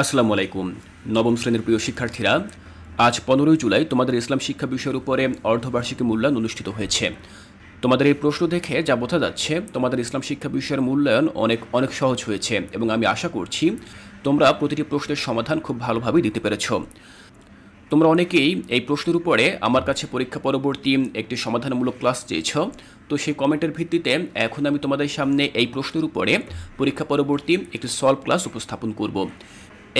আসসালামু আলাইকুম। নবম শ্রেণীর প্রিয় শিক্ষার্থীরা, আজ 15ই জুলাই তোমাদের ইসলাম শিক্ষা বিষয়ের উপরে অর্ধবার্ষিকী মূল্যায়ন অনুষ্ঠিত হয়েছে। তোমাদের এই প্রশ্ন দেখে যা বোঝা যাচ্ছে, তোমাদের ইসলাম শিক্ষা বিষয়ের মূল্যায়ন অনেক সহজ হয়েছে এবং আমি আশা করছি তোমরা প্রতিটি প্রশ্নের সমাধান খুব ভালোভাবেই দিতে পেরেছ। তোমরা অনেকেই এই প্রশ্নের উপরে আমার কাছে পরীক্ষা পরবর্তী একটি সমাধানমূলক ক্লাস চেয়েছ। তো সেই কমেন্টের ভিত্তিতে এখন আমি তোমাদের সামনে এই প্রশ্নের উপরে পরীক্ষা পরবর্তী একটি সলভ ক্লাস উপস্থাপন করব।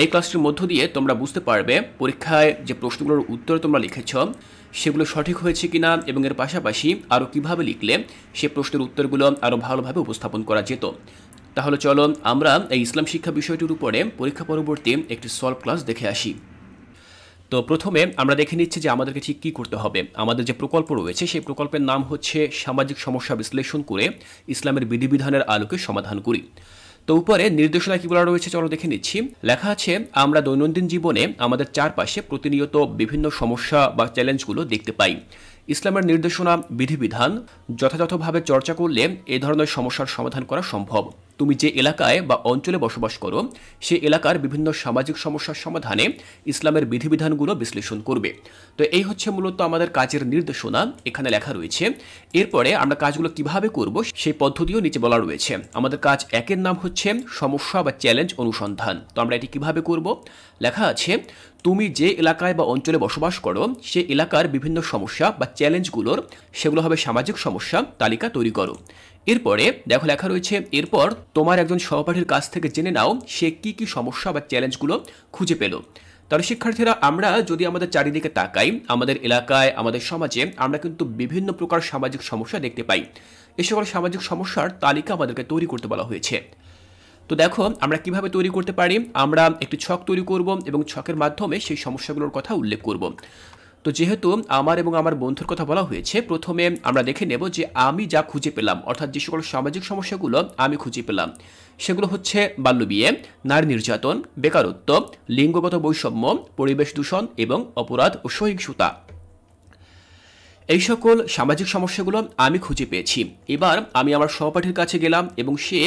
এই ক্লাসটির মধ্য দিয়ে তোমরা বুঝতে পারবে পরীক্ষায় যে প্রশ্নগুলোর উত্তর তোমরা লিখেছ সেগুলো সঠিক হয়েছে কিনা এবং এর পাশাপাশি আরও কীভাবে লিখলে সে প্রশ্নের উত্তরগুলো আরও ভালোভাবে উপস্থাপন করা যেত। তাহলে চলো আমরা এই ইসলাম শিক্ষা বিষয়টির উপরে পরীক্ষা পরবর্তী একটি সলভ ক্লাস দেখে আসি। তো প্রথমে আমরা দেখে নিচ্ছি যে আমাদেরকে ঠিক কী করতে হবে। আমাদের যে প্রকল্প রয়েছে সেই প্রকল্পের নাম হচ্ছে সামাজিক সমস্যা বিশ্লেষণ করে ইসলামের বিধিবিধানের আলোকে সমাধান করি। তো উপরে নির্দেশনা কী বলা রয়েছে চলো দেখে নিচ্ছি। লেখা আছে, আমরা দৈনন্দিন জীবনে আমাদের চারপাশে প্রতিনিয়ত বিভিন্ন সমস্যা বা চ্যালেঞ্জগুলো দেখতে পাই। ইসলামের নির্দেশনা বিধিবিধান যথাযথভাবে চর্চা করলে এই ধরনের সমস্যার সমাধান করা সম্ভব। তুমি যে এলাকায় বা অঞ্চলে বসবাস করো সেই এলাকার বিভিন্ন সামাজিক সমস্যার সমাধানে ইসলামের বিধিবিধানগুলো বিশ্লেষণ করবে। তো এই হচ্ছে মূলত আমাদের কাজের নির্দেশনা, এখানে লেখা রয়েছে। এরপরে আমরা কাজগুলো কিভাবে করব সেই পদ্ধতিও নিচে বলা রয়েছে। আমাদের কাজ একের নাম হচ্ছে সমস্যা বা চ্যালেঞ্জ অনুসন্ধান। তো আমরা এটি কিভাবে করব? লেখা আছে, তুমি যে এলাকায় বা অঞ্চলে বসবাস করো সে এলাকার বিভিন্ন সমস্যা বা চ্যালেঞ্জগুলোর সেগুলো হবে সামাজিক সমস্যা তালিকা তৈরি করো। এরপরে দেখো লেখা রয়েছে, এরপর তোমার একজন সহপাঠীর কাছ থেকে জেনে নাও সে কি কি সমস্যা বা চ্যালেঞ্জগুলো খুঁজে পেল। তাহলে শিক্ষার্থীরা, আমরা যদি আমাদের চারিদিকে তাকাই, আমাদের এলাকায় আমাদের সমাজে আমরা কিন্তু বিভিন্ন প্রকার সামাজিক সমস্যা দেখতে পাই। এই সকল সামাজিক সমস্যার তালিকা আমাদেরকে তৈরি করতে বলা হয়েছে। তো দেখো আমরা কিভাবে তৈরি করতে পারি। আমরা একটি ছক তৈরি করব এবং ছকের মাধ্যমে সেই সমস্যাগুলোর কথা উল্লেখ করব। তো যেহেতু আমার এবং আমার বন্ধুর কথা বলা হয়েছে, প্রথমে আমরা দেখে নেব যে আমি যা খুঁজে পেলাম, অর্থাৎ যে সকল সামাজিক সমস্যাগুলো আমি খুঁজে পেলাম সেগুলো হচ্ছে বাল্যবিয়ে, নারী নির্যাতন, বেকারত্ব, লিঙ্গগত বৈষম্য, পরিবেশ দূষণ এবং অপরাধ ও সহিংসতা। এই সকল সামাজিক সমস্যাগুলো আমি খুঁজে পেয়েছি। এবার আমি আমার সহপাঠীর কাছে গেলাম এবং সে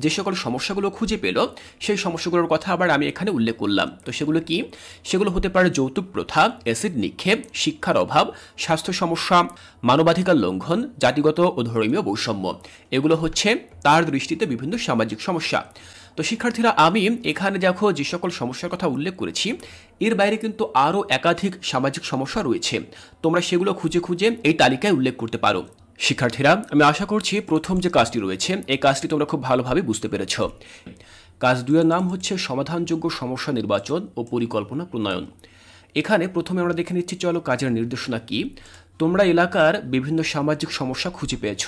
যে সকল সমস্যাগুলো খুঁজে পেল সেই সমস্যাগুলোর কথা আবার আমি এখানে উল্লেখ করলাম। তো সেগুলো কি? সেগুলো হতে পারে যৌতুক প্রথা, অ্যাসিড নিক্ষেপ, শিক্ষার অভাব, স্বাস্থ্য সমস্যা, মানবাধিকার লঙ্ঘন, জাতিগত ও ধর্মীয় বৈষম্য। এগুলো হচ্ছে তার দৃষ্টিতে বিভিন্ন সামাজিক সমস্যা। তো শিক্ষার্থীরা, আমি এখানে দেখো যে সকল সমস্যার কথা উল্লেখ করেছি এর বাইরে কিন্তু আরও একাধিক সামাজিক সমস্যা রয়েছে। তোমরা সেগুলো খুঁজে খুঁজে এই তালিকায় উল্লেখ করতে পারো। শিক্ষার্থীরা, আমি আশা করছি প্রথম যে কাজটি রয়েছে এই কাজটি তোমরা খুব ভালোভাবে বুঝতে পেরেছ। কাজ 2 এর নাম হচ্ছে সমাধানযোগ্য সমস্যা নির্বাচন ও পরিকল্পনা প্রণয়ন। এখানে প্রথমে আমরা দেখে নিচ্ছি চলো কাজের নির্দেশনা কি। তোমরা এলাকার বিভিন্ন সামাজিক সমস্যা খুঁজে পেয়েছ।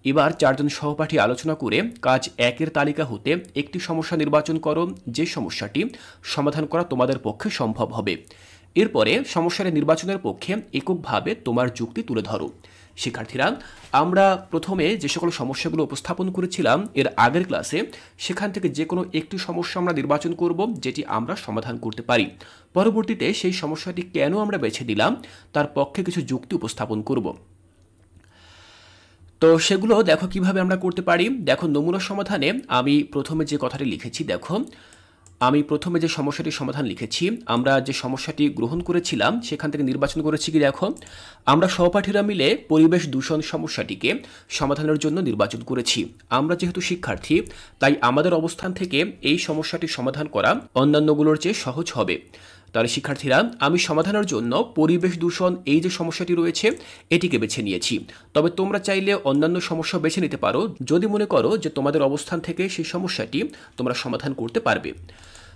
এবার 4 জন সহপাঠী আলোচনা করে কাজ 1 এর তালিকা হতে একটি সমস্যা নির্বাচন করো যে সমস্যাটি সমাধান করা তোমাদের পক্ষে সম্ভব হবে। এরপরে সমস্যাটি নির্বাচনের পক্ষে এককভাবে তোমার যুক্তি তুলে ধরো। শিক্ষার্থীরা, আমরা প্রথমে যে সকল সমস্যাগুলো উপস্থাপন করেছিলাম এর আগের ক্লাসে, সেখান থেকে যে কোনো একটি সমস্যা আমরা নির্বাচন করব যেটি আমরা সমাধান করতে পারি। পরবর্তীতে সেই সমস্যাটি কেন আমরা বেছে দিলাম তার পক্ষে কিছু যুক্তি উপস্থাপন করব। তো সেগুলো দেখো কিভাবে আমরা করতে পারি। দেখো নমুনা সমাধানে আমি প্রথমে যে কথাটি লিখেছি, দেখো আমি প্রথমে যে সমস্যাটির সমাধান লিখেছি, আমরা যে সমস্যাটি গ্রহণ করেছিলাম সেখান থেকে নির্বাচন করেছি কি, দেখো আমরা সহপাঠীরা মিলে পরিবেশ দূষণ সমস্যাটিকে সমাধানের জন্য নির্বাচন করেছি। আমরা যেহেতু শিক্ষার্থী তাই আমাদের অবস্থান থেকে এই সমস্যাটি সমাধান করা অন্যান্যগুলোর চেয়ে সহজ হবে। তাহলে শিক্ষার্থীরা, আমি সমাধানের জন্য পরিবেশ দূষণ এই যে সমস্যাটি রয়েছে এটিকে বেছে নিয়েছি। তবে তোমরা চাইলে অন্যান্য সমস্যা বেছে নিতে পারো যদি মনে করো যে তোমাদের অবস্থান থেকে সেই সমস্যাটি তোমরা সমাধান করতে পারবে।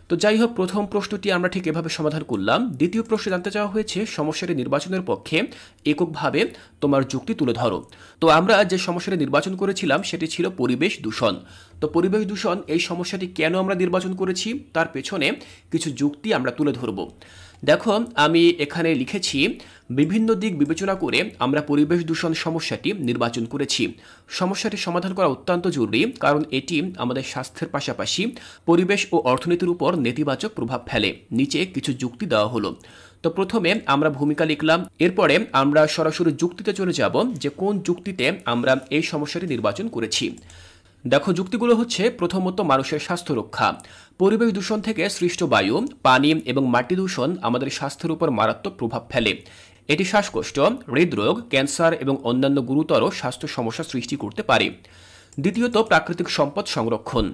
তো যাই হোক, প্রথম প্রশ্নটি আমরা ঠিক এভাবে সমাধান করলাম। দ্বিতীয় প্রশ্নে জানতে চাওয়া হয়েছে সমস্যাটি নির্বাচনের পক্ষে এককভাবে তোমার যুক্তি তুলে ধরো। তো আমরা যে সমস্যাটি নির্বাচন করেছিলাম সেটি ছিল পরিবেশ দূষণ। তো পরিবেশ দূষণ এই সমস্যাটি কেন আমরা নির্বাচন করেছি তার পেছনে কিছু যুক্তি আমরা তুলে ধরব। দেখো আমি এখানে লিখেছি, বিভিন্ন দিক বিবেচনা করে আমরা পরিবেশ দূষণ সমস্যাটি নির্বাচন করেছি। সমস্যাটি সমাধান করা অত্যন্ত জরুরি কারণ এটি আমাদের স্বাস্থ্যের পাশাপাশি পরিবেশ ও অর্থনীতির উপর নেতিবাচক প্রভাব ফেলে। নিচে কিছু যুক্তি দেওয়া হলো। তো প্রথমে আমরা ভূমিকা লিখলাম, এরপরে আমরা সরাসরি যুক্তিতে চলে যাব যে কোন যুক্তিতে আমরা এই সমস্যাটি নির্বাচন করেছি। দেখো যুক্তিগুলো হচ্ছে প্রথমত মানুষের স্বাস্থ্য রক্ষা। পরিবেশ দূষণ থেকে সৃষ্ট বায়ু, পানি এবং মাটি দূষণ আমাদের স্বাস্থ্যের উপর মারাত্মক প্রভাব ফেলে। এটি শ্বাসকষ্ট, হৃদরোগ, ক্যান্সার এবং অন্যান্য গুরুতর স্বাস্থ্য সমস্যা সৃষ্টি করতে পারে। দ্বিতীয়ত প্রাকৃতিক সম্পদ সংরক্ষণ।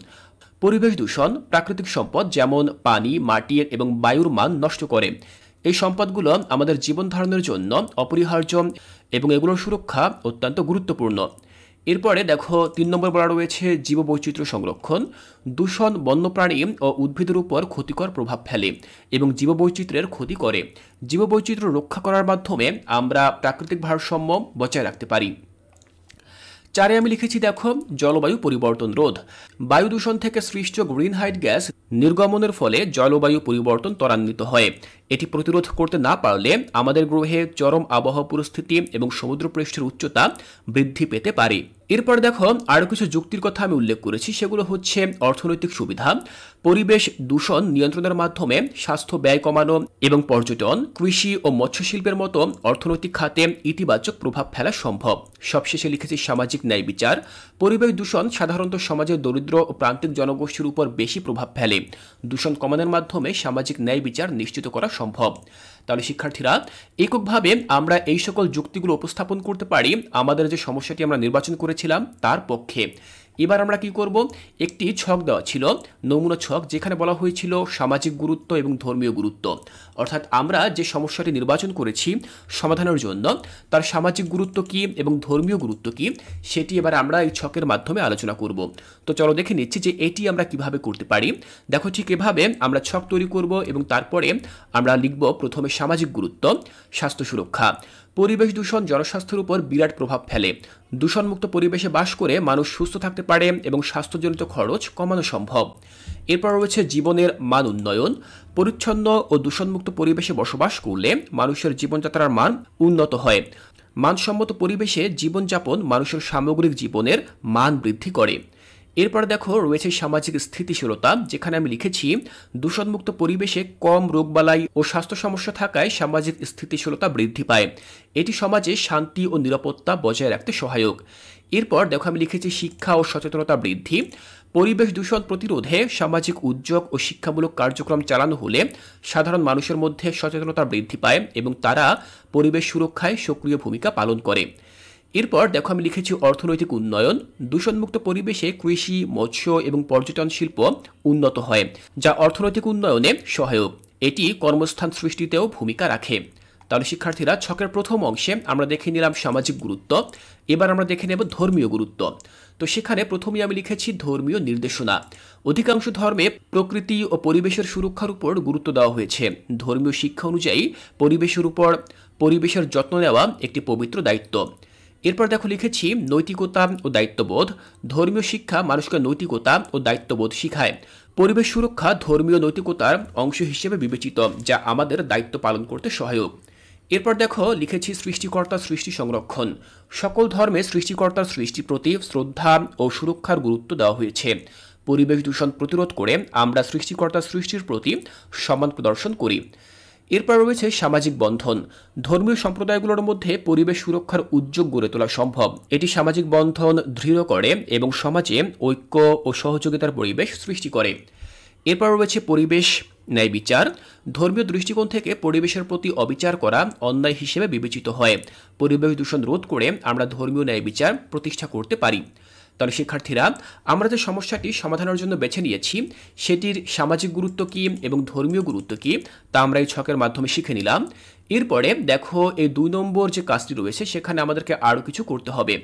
পরিবেশ দূষণ প্রাকৃতিক সম্পদ যেমন পানি, মাটি এবং বায়ুর মান নষ্ট করে। এই সম্পদগুলো আমাদের জীবন ধারণের জন্য অপরিহার্য এবং এগুলোর সুরক্ষা অত্যন্ত গুরুত্বপূর্ণ। এরপরে দেখো 3 নম্বর বলা রয়েছে জীববৈচিত্র্য সংরক্ষণ। দূষণ বন্যপ্রাণী ও উদ্ভিদের উপর ক্ষতিকর প্রভাব ফেলে এবং জীববৈচিত্র্যের ক্ষতি করে। জীববৈচিত্র্য রক্ষা করার মাধ্যমে আমরা প্রাকৃতিক ভারসাম্য বজায় রাখতে পারি। 4 আমি লিখেছি দেখো জলবায়ু পরিবর্তন রোধ। বায়ু দূষণ থেকে সৃষ্ট গ্রিনহাউস গ্যাস নির্গমনের ফলে জলবায়ু পরিবর্তন ত্বরান্বিত হয়। এটি প্রতিরোধ করতে না পারলে আমাদের গ্রহে চরম আবহাওয়া পরিস্থিতি এবং সমুদ্রপৃষ্ঠের উচ্চতা বৃদ্ধি পেতে পারে। এরপর দেখো আরও কিছু যুক্তির কথা আমি উল্লেখ করেছি, সেগুলো হচ্ছে অর্থনৈতিক সুবিধা। পরিবেশ দূষণ নিয়ন্ত্রণের মাধ্যমে স্বাস্থ্য ব্যয় কমানো এবং পর্যটন, কৃষি ও মৎস্যশিল্পের মতো অর্থনৈতিক খাতে ইতিবাচক প্রভাব ফেলা সম্ভব। সবশেষে লিখেছি সামাজিক ন্যায় বিচার। পরিবেশ দূষণ সাধারণত সমাজের দরিদ্র ও প্রান্তিক জনগোষ্ঠীর উপর বেশি প্রভাব ফেলে। দূষণ কমানোর মাধ্যমে সামাজিক ন্যায় বিচার নিশ্চিত করা সম্ভব। তাহলে শিক্ষার্থীরা, এককভাবে আমরা এই সকল যুক্তিগুলো উপস্থাপন করতে পারি আমাদের যে সমস্যাটি আমরা নির্বাচন করেছিলাম তার পক্ষে। এবার আমরা কি করব, একটি ছক দেওয়া ছিল, নমুনা ছক, যেখানে বলা হয়েছিল সামাজিক গুরুত্ব এবং ধর্মীয় গুরুত্ব। অর্থাৎ আমরা যে সমস্যাটি নির্বাচন করেছি সমাধানের জন্য তার সামাজিক গুরুত্ব কি এবং ধর্মীয় গুরুত্ব কি, সেটি এবার আমরা এই ছকের মাধ্যমে আলোচনা করব। তো চলো দেখে নিচ্ছি যে এটি আমরা কিভাবে করতে পারি। দেখো ঠিক এভাবে আমরা ছক তৈরি করব এবং তারপরে আমরা লিখব প্রথমে সামাজিক গুরুত্ব, স্বাস্থ্য সুরক্ষা। পরিবেশ দূষণ জনস্বাস্থ্যের উপর বিরাট প্রভাব ফেলে। দূষণমুক্ত পরিবেশে বাস করে মানুষ সুস্থ থাকতে পারে এবং স্বাস্থ্যজনিত খরচ কমানো সম্ভব। এরপর রয়েছে জীবনের মান উন্নয়ন। পরিচ্ছন্ন ও দূষণমুক্ত পরিবেশে বসবাস করলে মানুষের জীবনযাত্রার মান উন্নত হয়। মানসম্মত পরিবেশে জীবনযাপন মানুষের সামগ্রিক জীবনের মান বৃদ্ধি করে। এরপর দেখো রয়েছে সামাজিক স্থিতিশীলতা, যেখানে আমি লিখেছি দূষণমুক্ত পরিবেশে কম রোগবালাই ও স্বাস্থ্য সমস্যা থাকায় সামাজিক স্থিতিশীলতা বৃদ্ধি পায়। এটি সমাজে শান্তি ও নিরাপত্তা বজায় রাখতে সহায়ক। এরপর দেখো আমি লিখেছি শিক্ষা ও সচেতনতা বৃদ্ধি। পরিবেশ দূষণ প্রতিরোধে সামাজিক উদ্যোগ ও শিক্ষামূলক কার্যক্রম চালানো হলে সাধারণ মানুষের মধ্যে সচেতনতা বৃদ্ধি পায় এবং তারা পরিবেশ সুরক্ষায় সক্রিয় ভূমিকা পালন করে। এরপর দেখো আমি লিখেছি অর্থনৈতিক উন্নয়ন। দূষণমুক্ত পরিবেশে কৃষি, মৎস্য এবং পর্যটন শিল্প উন্নত হয়, যা অর্থনৈতিক উন্নয়নে সহায়ক। এটি কর্মস্থান সৃষ্টিতেও ভূমিকা রাখে। তাহলে শিক্ষার্থীরা, ছকের প্রথম অংশে আমরা দেখে নিলাম সামাজিক গুরুত্ব। এবার আমরা দেখে নেব ধর্মীয় গুরুত্ব। তো সেখানে প্রথমেই আমি লিখেছি ধর্মীয় নির্দেশনা। অধিকাংশ ধর্মে প্রকৃতি ও পরিবেশের সুরক্ষার উপর গুরুত্ব দেওয়া হয়েছে। ধর্মীয় শিক্ষা অনুযায়ী পরিবেশের যত্ন নেওয়া একটি পবিত্র দায়িত্ব। এরপর দেখো লিখেছি নৈতিকতা ও দায়িত্ববোধ। ধর্মীয় শিক্ষা মানুষকে নৈতিকতা ও দায়িত্ববোধ শিখায়। পরিবেশ সুরক্ষা ধর্মীয় নৈতিকতার অংশ হিসেবে বিবেচিত, যা আমাদের দায়িত্ব পালন করতে সহায়ক। এরপর দেখো লিখেছি সৃষ্টিকর্তার সৃষ্টি সংরক্ষণ। সকল ধর্মে সৃষ্টিকর্তার সৃষ্টির প্রতি শ্রদ্ধা ও সুরক্ষার গুরুত্ব দেওয়া হয়েছে। পরিবেশ দূষণ প্রতিরোধ করে আমরা সৃষ্টিকর্তার সৃষ্টির প্রতি সম্মান প্রদর্শন করি। এরপর রয়েছে সামাজিক বন্ধন। ধর্মীয় সম্প্রদায়গুলোর মধ্যে পরিবেশ সুরক্ষার উদ্যোগ গড়ে তোলা সম্ভব। এটি সামাজিক বন্ধন দৃঢ় করে এবং সমাজে ঐক্য ও সহযোগিতার পরিবেশ সৃষ্টি করে। এরপর রয়েছে পরিবেশ ন্যায় বিচার। ধর্মীয় দৃষ্টিকোণ থেকে পরিবেশের প্রতি অবিচার করা অন্যায় হিসেবে বিবেচিত হয়। পরিবেশ দূষণ রোধ করে আমরা ধর্মীয় ন্যায় বিচার প্রতিষ্ঠা করতে পারি। তাহলে শিক্ষার্থীরা, আমরা যে সমস্যাটি সমাধানের জন্য বেছে নিয়েছি সেটির সামাজিক গুরুত্ব কী এবং ধর্মীয় গুরুত্ব কী তা আমরা এই ছকের মাধ্যমে শিখে নিলাম। এরপরে দেখো এই 2 নম্বর যে কাজটি রয়েছে সেখানে আমাদেরকে আরও কিছু করতে হবে।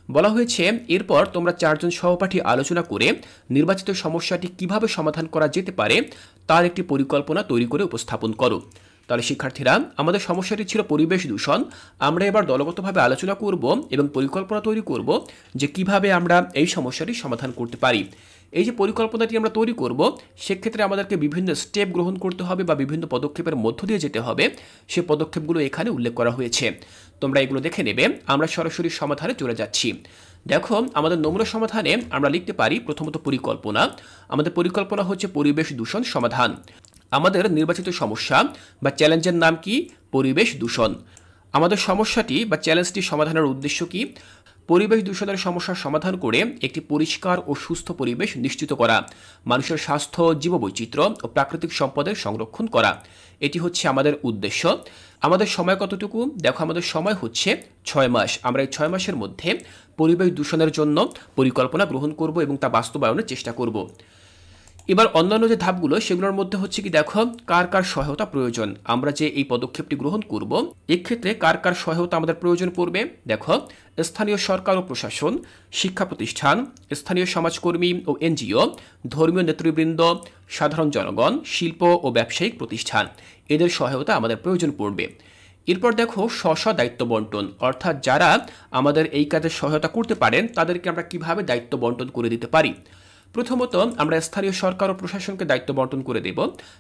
বলা হয়েছে এরপর তোমরা 4 জন সহপাঠী আলোচনা করে নির্বাচিত সমস্যাটি কিভাবে সমাধান করা যেতে পারে তার একটি পরিকল্পনা তৈরি করে উপস্থাপন করো। তাহলে শিক্ষার্থীরা, আমাদের সমস্যাটি ছিল পরিবেশ দূষণ। আমরা এবার দলগতভাবে আলোচনা করব এবং পরিকল্পনা তৈরি করব যে কিভাবে আমরা এই সমস্যাটি সমাধান করতে পারি। এই যে পরিকল্পনাটি আমরা তৈরি করব সেক্ষেত্রে আমাদেরকে বিভিন্ন স্টেপ গ্রহণ করতে হবে বা বিভিন্ন পদক্ষেপের মধ্য দিয়ে যেতে হবে। সে পদক্ষেপগুলো এখানে উল্লেখ করা হয়েছে, তোমরা এগুলো দেখে নেবে। আমরা সরাসরি সমাধানে চলে যাচ্ছি। দেখো আমাদের নমুনা সমাধানে আমরা লিখতে পারি প্রথমত পরিকল্পনা। আমাদের পরিকল্পনা হচ্ছে পরিবেশ দূষণ সমাধান। আমাদের নির্বাচিত সমস্যা বা চ্যালেঞ্জের নাম কি? পরিবেশ দূষণ। আমাদের সমস্যাটি বা চ্যালেঞ্জটি সমাধানের উদ্দেশ্য কি? পরিবেশ দূষণের সমস্যার সমাধান করে একটি পরিষ্কার ও সুস্থ পরিবেশ নিশ্চিত করা, মানুষের স্বাস্থ্য, জীববৈচিত্র্য ও প্রাকৃতিক সম্পদের সংরক্ষণ করা, এটি হচ্ছে আমাদের উদ্দেশ্য। আমাদের সময় কতটুকু? দেখো, আমাদের সময় হচ্ছে 6 মাস। আমরা এই 6 মাসের মধ্যে পরিবেশ দূষণের জন্য পরিকল্পনা গ্রহণ করব এবং তা বাস্তবায়নের চেষ্টা করব। এবার অন্যান্য যে ধাপগুলো সেগুলোর মধ্যে হচ্ছে কি, দেখো কার কার সহায়তা প্রয়োজন। আমরা যে এই পদক্ষেপটি গ্রহণ করব, এক্ষেত্রে কার কার সহায়তা আমাদের প্রয়োজন পড়বে। দেখো, স্থানীয় সরকার ও প্রশাসন, শিক্ষা প্রতিষ্ঠান, স্থানীয় সমাজকর্মী ও এনজিও, ধর্মীয় নেতৃবৃন্দ, সাধারণ জনগণ, শিল্প ও ব্যবসায়িক প্রতিষ্ঠান, এদের সহায়তা আমাদের প্রয়োজন পড়বে। এরপর দেখো স্ব দায়িত্ব বন্টন, অর্থাৎ যারা আমাদের এই কাজে সহায়তা করতে পারেন তাদেরকে আমরা কিভাবে দায়িত্ব বন্টন করে দিতে পারি। প্রথমত, আমরা স্থানীয় সরকার ও প্রশাসনকে দায়িত্ব বন্টন করে দেব।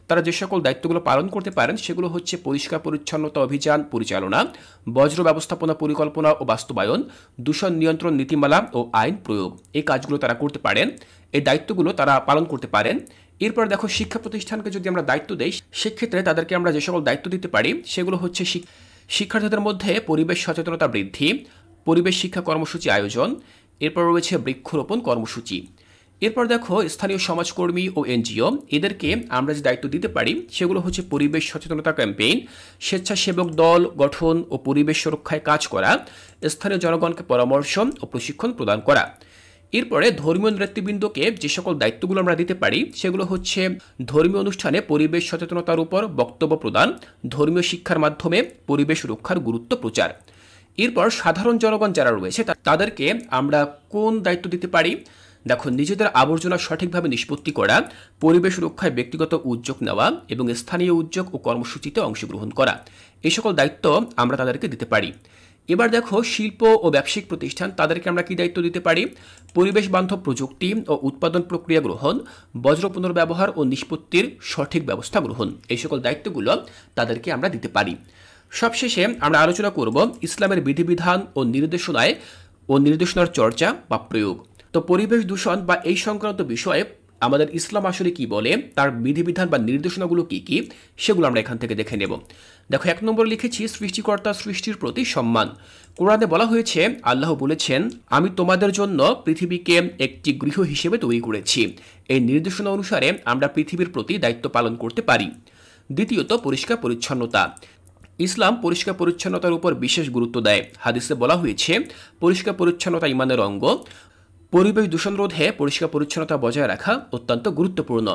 তারা যে সকল দায়িত্বগুলো পালন করতে পারেন সেগুলো হচ্ছে পরিষ্কার পরিচ্ছন্নতা অভিযান পরিচালনা, বজ্র ব্যবস্থাপনা পরিকল্পনা ও বাস্তবায়ন, দূষণ নিয়ন্ত্রণ নীতিমালা ও আইন প্রয়োগ। এই কাজগুলো তারা করতে পারেন, এই দায়িত্বগুলো তারা পালন করতে পারেন। এরপর দেখো, শিক্ষা প্রতিষ্ঠানকে যদি আমরা দায়িত্ব দেই, সেক্ষেত্রে তাদেরকে আমরা যে সকল দায়িত্ব দিতে পারি সেগুলো হচ্ছে শিক্ষার্থীদের মধ্যে পরিবেশ সচেতনতা বৃদ্ধি, পরিবেশ শিক্ষা কর্মসূচি আয়োজন, এরপর রয়েছে বৃক্ষরোপণ কর্মসূচি। এরপর দেখো, স্থানীয় সমাজকর্মী ও এনজিও, এদেরকে আমরা যে দায়িত্ব দিতে পারি সেগুলো হচ্ছে পরিবেশ সচেতনতা ক্যাম্পেইন, স্বেচ্ছাসেবক দল গঠন ও পরিবেশ সুরক্ষায় কাজ করা, স্থানীয় জনগণকে পরামর্শ ও প্রশিক্ষণ প্রদান করা। এরপরে ধর্মীয় নেতৃবৃন্দকে যে সকল দায়িত্বগুলো আমরা দিতে পারি সেগুলো হচ্ছে ধর্মীয় অনুষ্ঠানে পরিবেশ সচেতনতার উপর বক্তব্য প্রদান, ধর্মীয় শিক্ষার মাধ্যমে পরিবেশ রক্ষার গুরুত্ব প্রচার। এরপর সাধারণ জনগণ যারা রয়েছে তাদেরকে আমরা কোন দায়িত্ব দিতে পারি? দেখো, নিজেদের আবর্জনা সঠিকভাবে নিষ্পত্তি করা, পরিবেশ রক্ষায় ব্যক্তিগত উদ্যোগ নেওয়া এবং স্থানীয় উদ্যোগ ও কর্মসূচিতে অংশগ্রহণ করা, এই সকল দায়িত্ব আমরা তাদেরকে দিতে পারি। এবার দেখো, শিল্প ও ব্যবসায়িক প্রতিষ্ঠান, তাদেরকে আমরা কি দায়িত্ব দিতে পারি? পরিবেশ বান্ধব প্রযুক্তি ও উৎপাদন প্রক্রিয়া গ্রহণ, বজ্র পুনর্ব্যবহার ও নিষ্পত্তির সঠিক ব্যবস্থা গ্রহণ, এই সকল দায়িত্বগুলো তাদেরকে আমরা দিতে পারি। সবশেষে আমরা আলোচনা করব ইসলামের বিধিবিধান ও নির্দেশনার চর্চা বা প্রয়োগ। তো পরিবেশ দূষণ বা এই সংক্রান্ত বিষয়ে আমাদের ইসলাম আসলে কি বলে, তার বিধিবিধান বা নির্দেশনাগুলো কি কি, সেগুলো আমরা এখান থেকে দেখে নেব। দেখো, 1 নম্বর লিখেছি সৃষ্টিকর্তা সৃষ্টির প্রতি সম্মান। কোরআনে বলা হয়েছে, আল্লাহ বলেছেন, আমি তোমাদের জন্য পৃথিবীকে একটি গৃহ হিসেবে তৈরি করেছি। এই নির্দেশনা অনুসারে আমরা পৃথিবীর প্রতি দায়িত্ব পালন করতে পারি। দ্বিতীয়ত, পরিষ্কার পরিচ্ছন্নতা। ইসলাম পরিষ্কার পরিচ্ছন্নতার উপর বিশেষ গুরুত্ব দেয়। হাদিসে বলা হয়েছে, পরিষ্কার পরিচ্ছন্নতা ঈমানের অঙ্গ। পরিবেশ দূষণ রোধে পরিষ্কার পরিচ্ছন্নতা বজায় রাখা অত্যন্ত গুরুত্বপূর্ণ।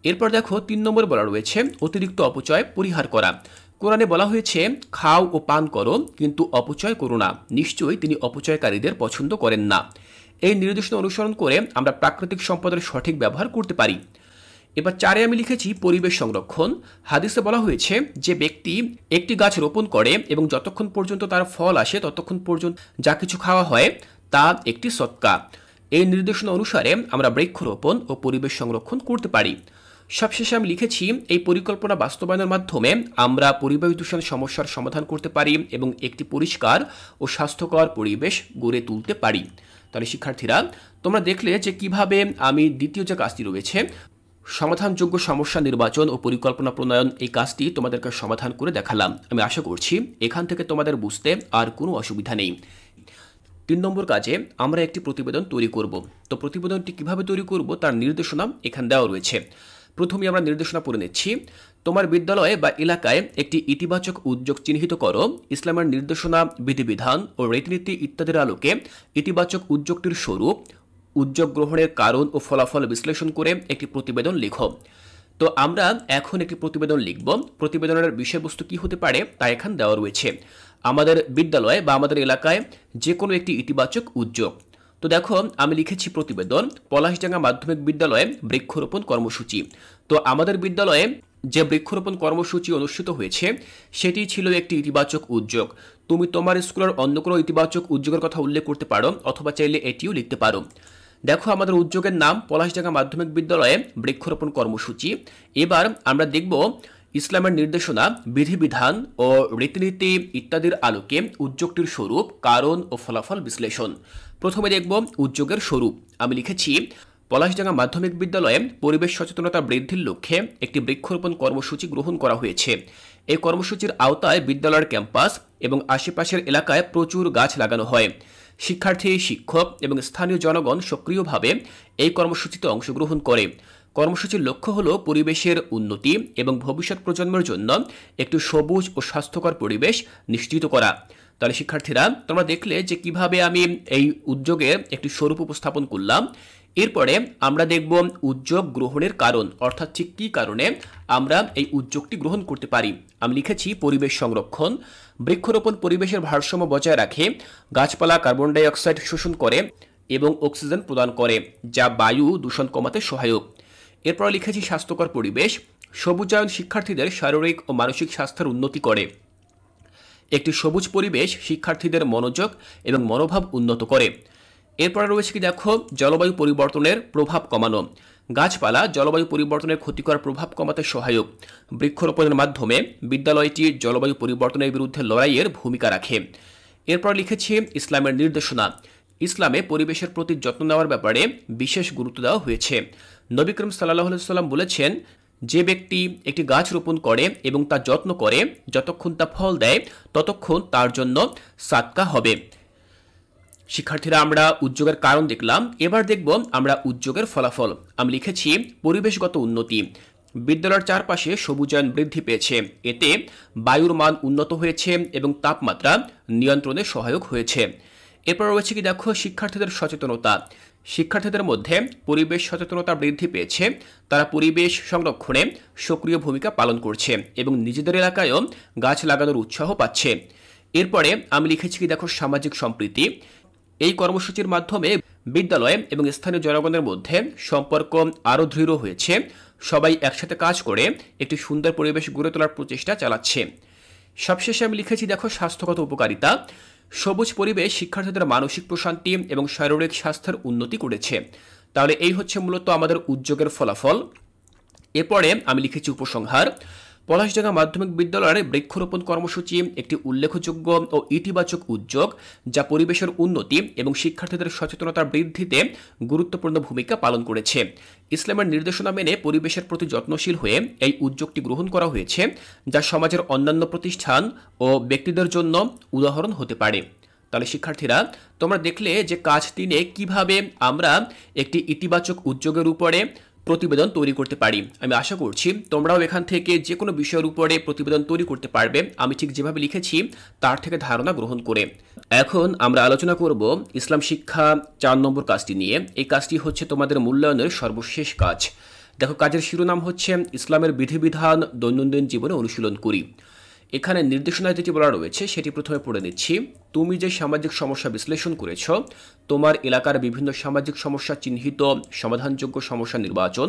এরপর দেখো, 3 নম্বর বলা রয়েছে অতিরিক্ত অপচয় পরিহার করা। কোরআনে বলা হয়েছে, খাও ও পান করো কিন্তু অপচয় করো না, নিশ্চয়ই তিনি অপচয়কারীদের পছন্দ করেন না। এই নির্দেশনা অনুসরণ করে আমরা প্রাকৃতিক সম্পদের সঠিক ব্যবহার করতে পারি। এবার 4 আমি লিখেছি পরিবেশ সংরক্ষণ। হাদিসে বলা হয়েছে, যে ব্যক্তি একটি গাছ রোপণ করে এবং যতক্ষণ পর্যন্ত তার ফল আসে ততক্ষণ পর্যন্ত যা কিছু খাওয়া হয় তা একটি সদকা। এই নির্দেশনা অনুসারে আমরা বৃক্ষরোপণ ও পরিবেশ সংরক্ষণ করতে পারি। সবশেষে আমি লিখেছি, এই পরিকল্পনা বাস্তবায়নের মাধ্যমে আমরা পরিবেশ দূষণ সমস্যার সমাধান করতে পারি এবং একটি পরিষ্কার ও স্বাস্থ্যকর পরিবেশ গড়ে তুলতে পারি। তাহলে শিক্ষার্থীরা, তোমরা দেখলে যে কিভাবে আমি দ্বিতীয় যে কাজটি রয়েছে, সমাধানযোগ্য সমস্যা নির্বাচন ও পরিকল্পনা প্রণয়ন, এই কাজটি তোমাদেরকে সমাধান করে দেখালাম। আমি আশা করছি এখান থেকে তোমাদের বুঝতে আর কোনো অসুবিধা নেই। 3 নম্বর কাজে আমরা একটি প্রতিবেদন তৈরি করব। তো প্রতিবেদনটি কিভাবে তৈরি করব তার নির্দেশনা এখানে দেওয়া রয়েছে। প্রথমে আমরা নির্দেশনা পড়ে নিচ্ছি। তোমার বিদ্যালয়ে বা এলাকায় একটি ইতিবাচক উদ্যোগ চিহ্নিত করো। ইসলামের নির্দেশনা, বিধিবিধান ও রীতিনীতি ইত্যাদির আলোকে ইতিবাচক উদ্যোগটির স্বরূপ, উদ্যোগ গ্রহণের কারণ ও ফলাফল বিশ্লেষণ করে একটি প্রতিবেদন লিখো। তো আমরা এখন একটি প্রতিবেদন লিখব। প্রতিবেদনের বিষয়বস্তু কি হতে পারে তা এখানে দেওয়া রয়েছে। আমাদের বিদ্যালয়ে বা আমাদের এলাকায় যে কোনো একটি ইতিবাচক উদ্যোগ। তো দেখো, আমি লিখেছি প্রতিবেদন, পলাশডাঙ্গা মাধ্যমিক বিদ্যালয়ে বৃক্ষরোপণ কর্মসূচি। তো আমাদের বিদ্যালয়ে যে বৃক্ষরোপণ কর্মসূচি অনুষ্ঠিত হয়েছে সেটি ছিল একটি ইতিবাচক উদ্যোগ। তুমি তোমার স্কুলের অন্য কোনো ইতিবাচক উদ্যোগের কথা উল্লেখ করতে পারো অথবা চাইলে এটিও লিখতে পারো। দেখো, আমাদের উদ্যোগের নাম পলাশডাঙ্গা মাধ্যমিক বিদ্যালয়ে বৃক্ষরোপণ কর্মসূচি। এবার আমরা দেখব ইসলামের নির্দেশনা, বিধিবিধান ও রীতিনীতি ইত্যাদির আলোকে উদ্যোগটির স্বরূপ, কারণ ও ফলাফল বিশ্লেষণ। প্রথমে দেখব উদ্যোগের স্বরূপ। আমি লিখেছি, পলাশডাঙ্গা মাধ্যমিক বিদ্যালয়ে পরিবেশ সচেতনতা বৃদ্ধির লক্ষ্যে একটি বৃক্ষরোপণ কর্মসূচি গ্রহণ করা হয়েছে। এই কর্মসূচির আওতায় বিদ্যালয়ের ক্যাম্পাস এবং আশেপাশের এলাকায় প্রচুর গাছ লাগানো হয়। শিক্ষার্থী, শিক্ষক এবং স্থানীয় জনগণ সক্রিয়ভাবে এই কর্মসূচিতে অংশগ্রহণ করে। কর্মসূচির লক্ষ্য হল পরিবেশের উন্নতি এবং ভবিষ্যৎ প্রজন্মের জন্য একটি সবুজ ও স্বাস্থ্যকর পরিবেশ নিশ্চিত করা। তাহলে শিক্ষার্থীরা, তোমরা দেখলে যে কিভাবে আমি এই উদ্যোগের একটি স্বরূপ উপস্থাপন করলাম। এরপরে আমরা দেখব উদ্যোগ গ্রহণের কারণ, অর্থাৎ ঠিক কী কারণে আমরা এই উদ্যোগটি গ্রহণ করতে পারি। আমি লিখেছি পরিবেশ সংরক্ষণ। বৃক্ষরোপণ পরিবেশের ভারসাম্য বজায় রাখে, গাছপালা কার্বন ডাই অক্সাইড শোষণ করে এবং অক্সিজেন প্রদান করে, যা বায়ু দূষণ কমাতে সহায়ক। এরপর লিখেছি স্বাস্থ্যকর পরিবেশ। সবুজায়ন শিক্ষার্থীদের শারীরিক ও মানসিক স্বাস্থ্যের উন্নতি করে। একটি সবুজ পরিবেশ শিক্ষার্থীদের মনোযোগ এবং মনোভাব উন্নত করে। এরপরে রয়েছে কি দেখো, জলবায়ু পরিবর্তনের প্রভাব কমানো। গাছপালা জলবায়ু পরিবর্তনের ক্ষতিকর প্রভাব কমাতে সহায়ক। বৃক্ষরোপণের মাধ্যমে বিদ্যালয়টি জলবায়ু পরিবর্তনের বিরুদ্ধে লড়াইয়ের ভূমিকা রাখে। এরপর লিখেছি ইসলামের নির্দেশনা। ইসলামে পরিবেশের প্রতি যত্ন নেওয়ার ব্যাপারে বিশেষ গুরুত্ব দেওয়া হয়েছে। নবী করিম সাল্লাল্লাহু আলাইহি ওয়াসাল্লাম বলেছেন, যে ব্যক্তি একটি গাছ রোপণ করে এবং তা যত্ন করে, যতক্ষণ তা ফল দেয় ততক্ষণ তার জন্য সাদকা হবে। শিক্ষার্থীরা, আমরা উদ্যোগের কারণ দেখলাম। এবার দেখব আমরা উদ্যোগের ফলাফল। আমি লিখেছি পরিবেশগত উন্নতি। বিদ্যালয়ের চারপাশে সবুজায়ন বৃদ্ধি পেয়েছে। এতে বায়ুর মান উন্নত হয়েছে এবং তাপমাত্রা নিয়ন্ত্রণে সহায়ক হয়েছে। এরপর রয়েছে কি দেখো, শিক্ষার্থীদের সচেতনতা। শিক্ষার্থীদের মধ্যে পরিবেশ সচেতনতা বৃদ্ধি পেয়েছে। তারা পরিবেশ সংরক্ষণে সক্রিয় ভূমিকা পালন করছে এবং নিজেদের এলাকায়ও গাছ লাগানোর উৎসাহ পাচ্ছে। এরপরে আমি লিখেছি কি দেখো, সামাজিক সম্প্রীতি। এই কর্মসূচির মাধ্যমে বিদ্যালয় এবং স্থানীয় জনগণের মধ্যে সম্পর্ক আরও দৃঢ় হয়েছে। সবাই একসাথে কাজ করে একটি সুন্দর পরিবেশ গড়ে তোলার প্রচেষ্টা চালাচ্ছে। সবশেষে আমি লিখেছি দেখো, স্বাস্থ্যগত উপকারিতা। সবুজ পরিবেশ শিক্ষার্থীদের মানসিক প্রশান্তি এবং শারীরিক স্বাস্থ্যের উন্নতি করেছে। তাহলে এই হচ্ছে মূলত আমাদের উদ্যোগের ফলাফল। এরপরে আমি লিখেছি উপসংহার। পলাশডাঙ্গা মাধ্যমিক বিদ্যালয়ের বৃক্ষরোপণ কর্মসূচি একটি উল্লেখযোগ্য ও ইতিবাচক উদ্যোগ, যা পরিবেশের উন্নতি এবং শিক্ষার্থীদের সচেতনতা বৃদ্ধিতে গুরুত্বপূর্ণ ভূমিকা পালন করেছে। ইসলামের নির্দেশনা মেনে পরিবেশের প্রতি যত্নশীল হয়ে এই উদ্যোগটি গ্রহণ করা হয়েছে, যা সমাজের অন্যান্য প্রতিষ্ঠান ও ব্যক্তিদের জন্য উদাহরণ হতে পারে। তাহলে শিক্ষার্থীরা, তোমরা দেখলে যে কাজ 3-এ কিভাবে আমরা একটি ইতিবাচক উদ্যোগের উপরে প্রতিবেদন তৈরি করতে পারি। আমি আশা করছি তোমরাও এখান থেকে যে কোনো বিষয়ের উপরে প্রতিবেদন তৈরি করতে পারবে, আমি ঠিক যেভাবে লিখেছি তার থেকে ধারণা গ্রহণ করে। এখন আমরা আলোচনা করব ইসলাম শিক্ষা 4 নম্বর কাজটি নিয়ে। এই কাজটি হচ্ছে তোমাদের মূল্যায়নের সর্বশেষ কাজ। দেখো, কাজের শিরোনাম হচ্ছে ইসলামের বিধিবিধান দৈনন্দিন জীবনে অনুশীলন করি। এখানে নির্দেশনায় যেটি বলা রয়েছে সেটি প্রথমে পড়ে নিচ্ছি। তুমি যে সামাজিক সমস্যা বিশ্লেষণ করেছ, তোমার এলাকার বিভিন্ন সামাজিক সমস্যা চিহ্নিত, সমাধানযোগ্য সমস্যা নির্বাচন,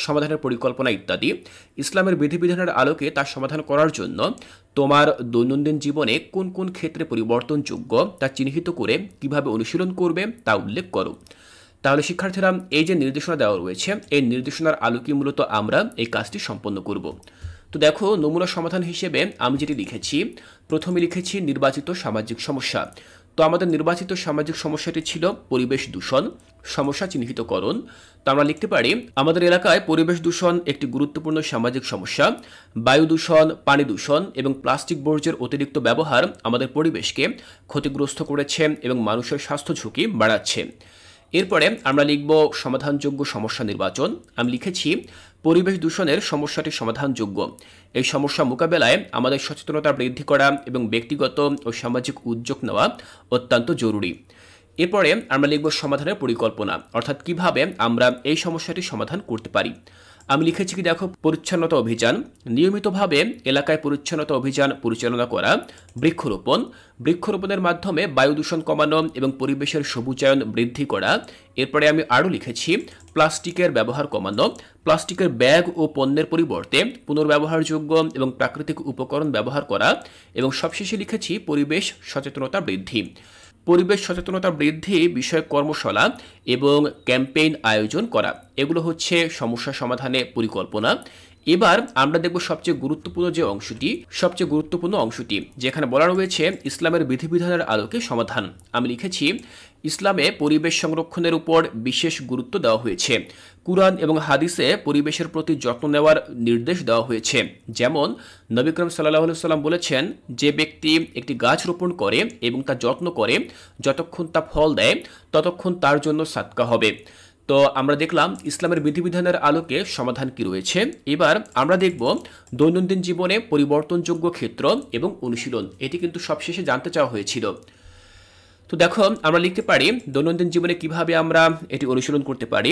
সমাধানের পরিকল্পনা ইত্যাদি, ইসলামের বিধিবিধানের আলোকে তা সমাধান করার জন্য তোমার দৈনন্দিন জীবনে কোন কোন ক্ষেত্রে পরিবর্তনযোগ্য তা চিহ্নিত করে কিভাবে অনুশীলন করবে তা উল্লেখ করো। তাহলে শিক্ষার্থীরা, এই যে নির্দেশনা দেওয়া রয়েছে, এই নির্দেশনার আলোকে মূলত আমরা এই কাজটি সম্পন্ন করব। তো দেখো, নমুনা সমাধান হিসেবে আমি যেটি লিখেছি, প্রথমে লিখেছি নির্বাচিত সামাজিক সমস্যা। তো আমাদের নির্বাচিত সামাজিক সমস্যাটি ছিল পরিবেশ দূষণ, সমস্যা চিহ্নিতকরণ। তো আমরা লিখতে পারি, আমাদের এলাকায় পরিবেশ দূষণ একটি গুরুত্বপূর্ণ সামাজিক সমস্যা। বায়ু দূষণ, পানি দূষণ এবং প্লাস্টিক বর্জ্যের অতিরিক্ত ব্যবহার আমাদের পরিবেশকে ক্ষতিগ্রস্ত করেছে এবং মানুষের স্বাস্থ্য ঝুঁকি বাড়াচ্ছে। এরপরে আমরা লিখব সমাধানযোগ্য সমস্যা নির্বাচন। আমি লিখেছি পরিবেশ দূষণের সমস্যাটি সমাধানযোগ্য। এই সমস্যা মোকাবেলায় আমাদের সচেতনতা বৃদ্ধি করা এবং ব্যক্তিগত ও সামাজিক উদ্যোগ নেওয়া অত্যন্ত জরুরি। এরপরে আমরা লিখব সমাধানের পরিকল্পনা, অর্থাৎ কিভাবে আমরা এই সমস্যাটি সমাধান করতে পারি। আমি লিখেছি কি দেখো, পরিচ্ছন্নতা অভিযান, নিয়মিতভাবে এলাকায় পরিচ্ছন্নতা অভিযান পরিচালনা করা, বৃক্ষরোপণের মাধ্যমে বায়ু দূষণ কমানো এবং পরিবেশের সবুজায়ন বৃদ্ধি করা। এরপরে আমি আরও লিখেছি প্লাস্টিকের ব্যবহার কমানো, প্লাস্টিকের ব্যাগ ও পণ্যের পরিবর্তে পুনর্ব্যবহারযোগ্য এবং প্রাকৃতিক উপকরণ ব্যবহার করা এবং সবশেষে লিখেছি পরিবেশ সচেতনতা বৃদ্ধি। পরিবেশ সচেতনতা বৃদ্ধি বিষয়ক কর্মশালা এবং ক্যাম্পেইন আয়োজন করা, এগুলো হচ্ছে সমস্যা সমাধানে পরিকল্পনা। এবার আমরা দেখব সবচেয়ে গুরুত্বপূর্ণ অংশটি, যেখানে বলা রয়েছে ইসলামের বিধিবিধানের আলোকে সমাধান। আমি লিখেছি ইসলামে পরিবেশ সংরক্ষণের উপর বিশেষ গুরুত্ব দেওয়া হয়েছে। কুরআন এবং হাদিসে পরিবেশের প্রতি যত্ন নেওয়ার নির্দেশ দেওয়া হয়েছে। যেমন নবী করিম সাল্লাল্লাহু আলাইহি সাল্লাম বলেছেন, যে ব্যক্তি একটি গাছ রোপণ করে এবং তা যত্ন করে যতক্ষণ তা ফল দেয় ততক্ষণ তার জন্য সাদকা হবে। তো আমরা দেখলাম ইসলামের বিধিবিধানের আলোকে সমাধান কি রয়েছে। এবার আমরা দেখব দৈনন্দিন জীবনে পরিবর্তনযোগ্য ক্ষেত্র এবং অনুশীলন। এটি কিন্তু সবশেষে জানতে চাওয়া হয়েছিল। তো দেখো, আমরা লিখতে পারি দৈনন্দিন জীবনে কিভাবে আমরা এটি অনুশীলন করতে পারি।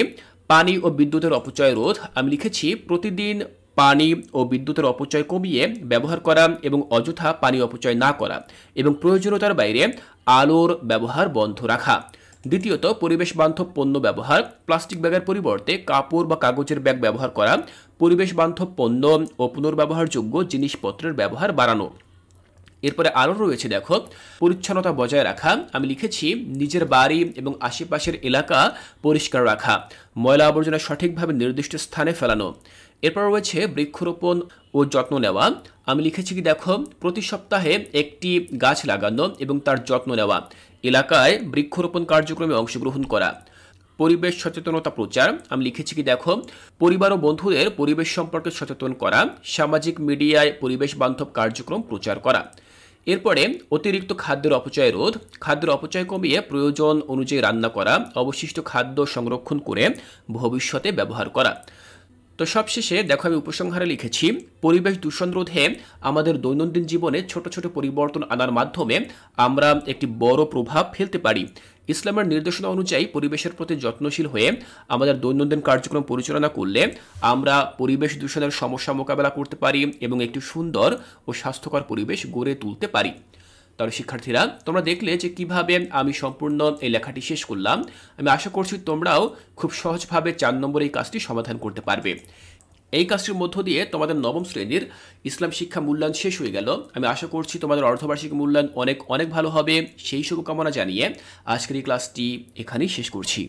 পানি ও বিদ্যুতের অপচয় রোধ। আমি লিখেছি প্রতিদিন পানি ও বিদ্যুতের অপচয় কমিয়ে ব্যবহার করা এবং অযথা পানি অপচয় না করা এবং প্রয়োজনীয়তার বাইরে আলোর ব্যবহার বন্ধ রাখা। দ্বিতীয়ত, পরিবেশ বান্ধব পণ্য ব্যবহার। প্লাস্টিক ব্যাগের পরিবর্তে কাপড় বা কাগজের ব্যাগ ব্যবহার করা। পরিবেশ বান্ধব পণ্য ও পুনর্ব্যবহারযোগ্য জিনিসপত্রের ব্যবহার বাড়ানো। এরপরে আরও রয়েছে দেখো, পরিচ্ছন্নতা বজায় রাখা। আমি লিখেছি নিজের বাড়ি এবং আশেপাশের এলাকা পরিষ্কার রাখা, ময়লা আবর্জনা সঠিকভাবে নির্দিষ্ট স্থানে ফেলানো। এরপর রয়েছে বৃক্ষরোপণ ও যত্ন নেওয়া। আমি লিখেছি কি দেখো, প্রতি সপ্তাহে একটি গাছ লাগানো এবং তার যত্ন নেওয়া, এলাকায় বৃক্ষরোপণ কার্যক্রমে অংশগ্রহণ করা। পরিবেশ সচেতনতা প্রচার। আমি লিখেছি কি দেখো, পরিবার ও বন্ধুদের পরিবেশ সম্পর্কে সচেতন করা, সামাজিক মিডিয়ায় পরিবেশ বান্ধব কার্যক্রম প্রচার করা। এরপরে অতিরিক্ত খাদ্যের অপচয় রোধ। খাদ্যের অপচয় কমিয়ে প্রয়োজন অনুযায়ী রান্না করা, অবশিষ্ট খাদ্য সংরক্ষণ করে ভবিষ্যতে ব্যবহার করা। তো সবশেষে দেখো, আমি উপসংহারে লিখেছি পরিবেশ দূষণ রোধে আমাদের দৈনন্দিন জীবনে ছোট ছোট পরিবর্তন আনার মাধ্যমে আমরা একটি বড় প্রভাব ফেলতে পারি। ইসলামের নির্দেশনা অনুযায়ী পরিবেশের প্রতি যত্নশীল হয়ে আমাদের দৈনন্দিন কার্যক্রম পরিচালনা করলে আমরা পরিবেশ দূষণের সমস্যা মোকাবেলা করতে পারি এবং একটি সুন্দর ও স্বাস্থ্যকর পরিবেশ গড়ে তুলতে পারি। তাহলে শিক্ষার্থীরা, তোমরা দেখলে যে কিভাবে আমি সম্পূর্ণ এই লেখাটি শেষ করলাম। আমি আশা করছি তোমরাও খুব সহজভাবে 4 নম্বর এই কাজটি সমাধান করতে পারবে। এই কাজটির মধ্য দিয়ে তোমাদের নবম শ্রেণীর ইসলাম শিক্ষা মূল্যায়ন শেষ হয়ে গেল। আমি আশা করছি তোমাদের অর্ধবার্ষিক মূল্যায়ন অনেক অনেক ভালো হবে। সেই শুভকামনা জানিয়ে আজকের এই ক্লাসটি এখানেই শেষ করছি।